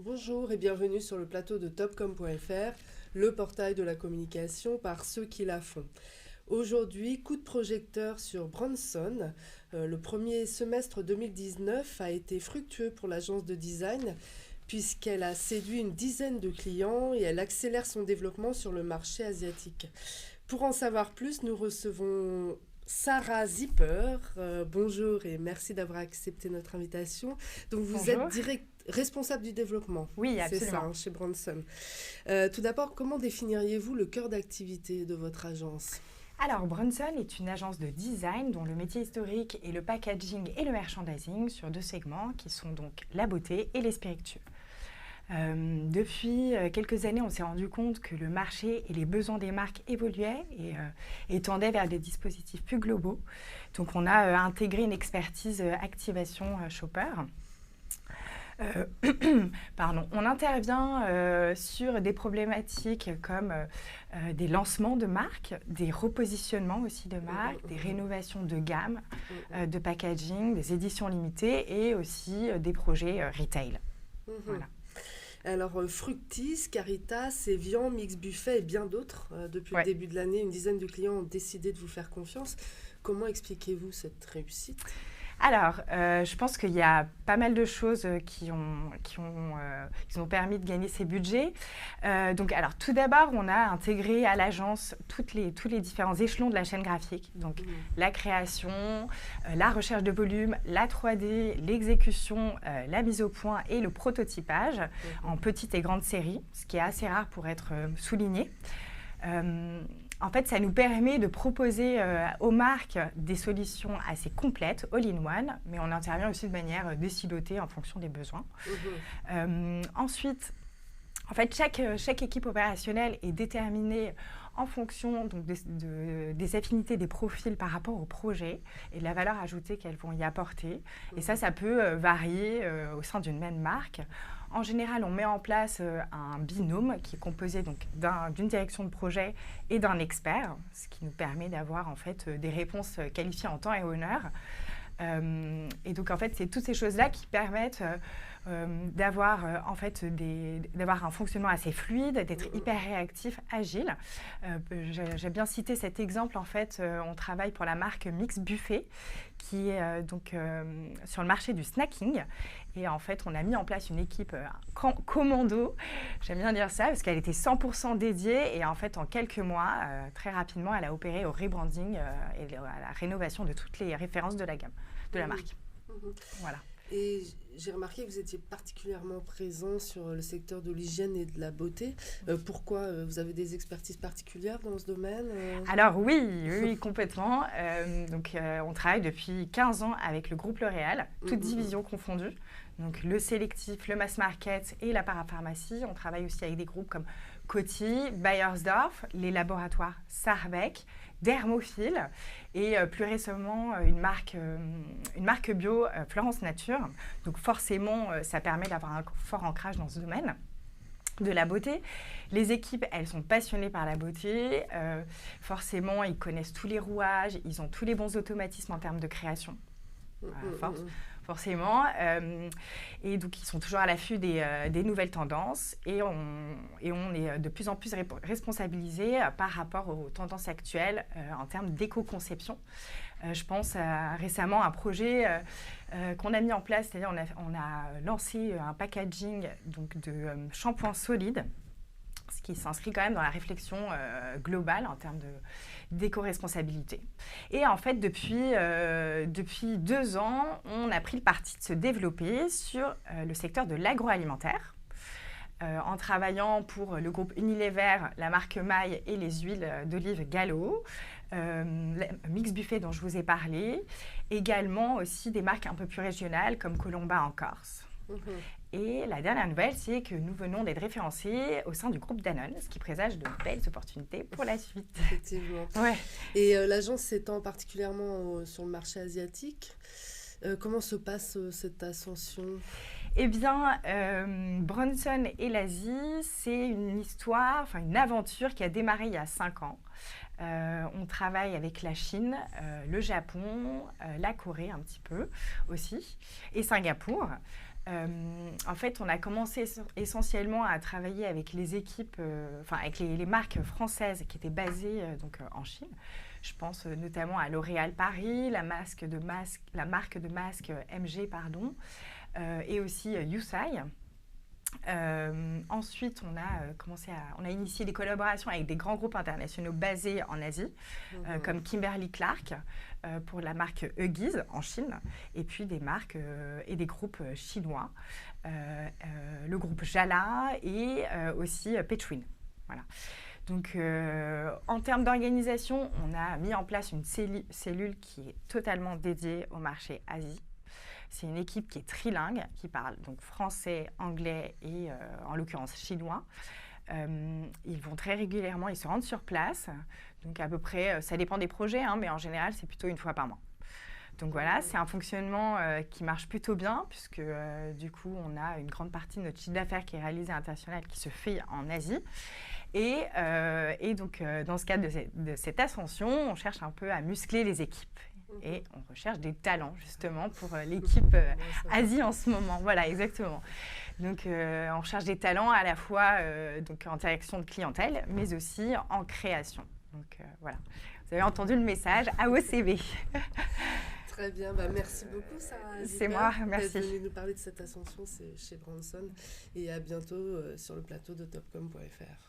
Bonjour et bienvenue sur le plateau de Topcom.fr, le portail de la communication par ceux qui la font. Aujourd'hui, coup de projecteur sur Bronson. Le premier semestre 2019 a été fructueux pour l'agence de design puisqu'elle a séduit une dizaine de clients et elle accélère son développement sur le marché asiatique. Pour en savoir plus, nous recevons Sarah Zipper. Bonjour et merci d'avoir accepté notre invitation. Donc vous êtes Bonjour. responsable du développement, Oui, c'est ça, absolument. chez Bronson. Tout d'abord, comment définiriez-vous le cœur d'activité de votre agence? Alors, Bronson est une agence de design dont le métier historique est le packaging et le merchandising sur deux segments qui sont donc la beauté et les spiritueux. Depuis quelques années, on s'est rendu compte que le marché et les besoins des marques évoluaient et tendaient vers des dispositifs plus globaux. Donc, on a intégré une expertise activation shopper. Euh, On intervient sur des problématiques comme des lancements de marques, des repositionnements aussi de marques, des rénovations de gamme, de packaging, des éditions limitées et aussi des projets retail. Voilà. Alors, Fructis, Caritas, Evian, Mix Buffet et bien d'autres. Depuis le Ouais. début de l'année, une dizaine de clients ont décidé de vous faire confiance. Comment expliquez-vous cette réussite? Alors, je pense qu'il y a pas mal de choses qui ont permis de gagner ces budgets. Alors, tout d'abord, on a intégré à l'agence tous les différents échelons de la chaîne graphique. Donc, la création, la recherche de volume, la 3D, l'exécution, la mise au point et le prototypage en petite et grande série, ce qui est assez rare pour être souligné. En fait, ça nous permet de proposer aux marques des solutions assez complètes, all-in-one, mais on intervient aussi de manière décilotée en fonction des besoins. Ensuite, en fait, chaque équipe opérationnelle est déterminée en fonction donc, des affinités, des profils par rapport au projet et de la valeur ajoutée qu'elles vont y apporter. Et ça peut varier au sein d'une même marque. En général, on met en place un binôme qui est composé donc, d'une direction de projet et d'un expert, ce qui nous permet d'avoir en fait, des réponses qualifiées en temps et honneur. Et donc, en fait, c'est toutes ces choses-là qui permettent d'avoir un fonctionnement assez fluide, d'être hyper réactif, agile. J'ai bien cité cet exemple. En fait, on travaille pour la marque Mix Buffet, qui est sur le marché du snacking. Et en fait, on a mis en place une équipe commando, j'aime bien dire ça, parce qu'elle était 100% dédiée. Et en fait, en quelques mois, très rapidement, elle a opéré au rebranding et à la rénovation de toutes les références de la gamme, de la marque. Voilà. Et j'ai remarqué que vous étiez particulièrement présent sur le secteur de l'hygiène et de la beauté. Pourquoi vous avez des expertises particulières dans ce domaine? Alors oui, complètement. On travaille depuis 15 ans avec le groupe L'Oréal, toutes divisions confondues. Donc le sélectif, le mass market et la parapharmacie. On travaille aussi avec des groupes comme Coty, Beiersdorf, les laboratoires Sarbec, Dermophile et plus récemment une marque bio, Florence Nature. Donc forcément, ça permet d'avoir un fort ancrage dans ce domaine de la beauté. Les équipes, elles sont passionnées par la beauté. Forcément, ils connaissent tous les rouages, ils ont tous les bons automatismes en termes de création. Forcément. Et donc, ils sont toujours à l'affût des nouvelles tendances et on est de plus en plus responsabilisés par rapport aux tendances actuelles en termes d'éco-conception. Je pense récemment à un projet qu'on a mis en place, c'est-à-dire on a lancé un packaging donc, de shampoing solide, ce qui s'inscrit quand même dans la réflexion globale en termes d'éco-responsabilité. Et en fait, depuis 2 ans, on a pris le parti de se développer sur le secteur de l'agroalimentaire. En travaillant pour le groupe Unilever, la marque Maille et les huiles d'olive Gallo, Mix Buffet dont je vous ai parlé, également aussi des marques un peu plus régionales comme Colomba en Corse. Et la dernière nouvelle, c'est que nous venons d'être référencés au sein du groupe Danone, ce qui présage de belles opportunités pour la suite. Effectivement. Ouais. Et l'agence s'étend particulièrement sur le marché asiatique. Comment se passe cette ascension? Eh bien, Bronson et l'Asie, c'est une histoire, enfin une aventure qui a démarré il y a 5 ans. On travaille avec la Chine, le Japon, la Corée un petit peu aussi, et Singapour. En fait, on a commencé essentiellement à travailler avec les équipes, avec les marques françaises qui étaient basées en Chine. Je pense notamment à L'Oréal Paris, la marque de masque MG, pardon, et aussi Yusai. Ensuite, on a initié des collaborations avec des grands groupes internationaux basés en Asie, comme Kimberly-Clark pour la marque Huggies en Chine, et puis des marques et des groupes chinois, le groupe Jala et aussi Petwin. Voilà. Donc, en termes d'organisation, on a mis en place une cellule qui est totalement dédiée au marché Asie. C'est une équipe qui est trilingue, qui parle donc français, anglais et en l'occurrence chinois. Ils vont très régulièrement, ils se rendent sur place. Donc à peu près, ça dépend des projets, mais en général, c'est plutôt une fois par mois. Donc voilà, c'est un fonctionnement qui marche plutôt bien puisque du coup, on a une grande partie de notre chiffre d'affaires qui est réalisé à l'international qui se fait en Asie. Et donc, dans ce cadre de cette ascension, on cherche un peu à muscler les équipes. Et on recherche des talents, justement, pour l'équipe Asie en ce moment. Voilà, exactement. Donc, on cherche des talents à la fois en direction de clientèle, mais aussi en création. Donc, voilà. Vous avez entendu le message à vos CV. Très bien, merci beaucoup Sarah. C'est moi, merci. D'être venue nous parler de cette ascension chez Branson. Et à bientôt sur le plateau de topcom.fr.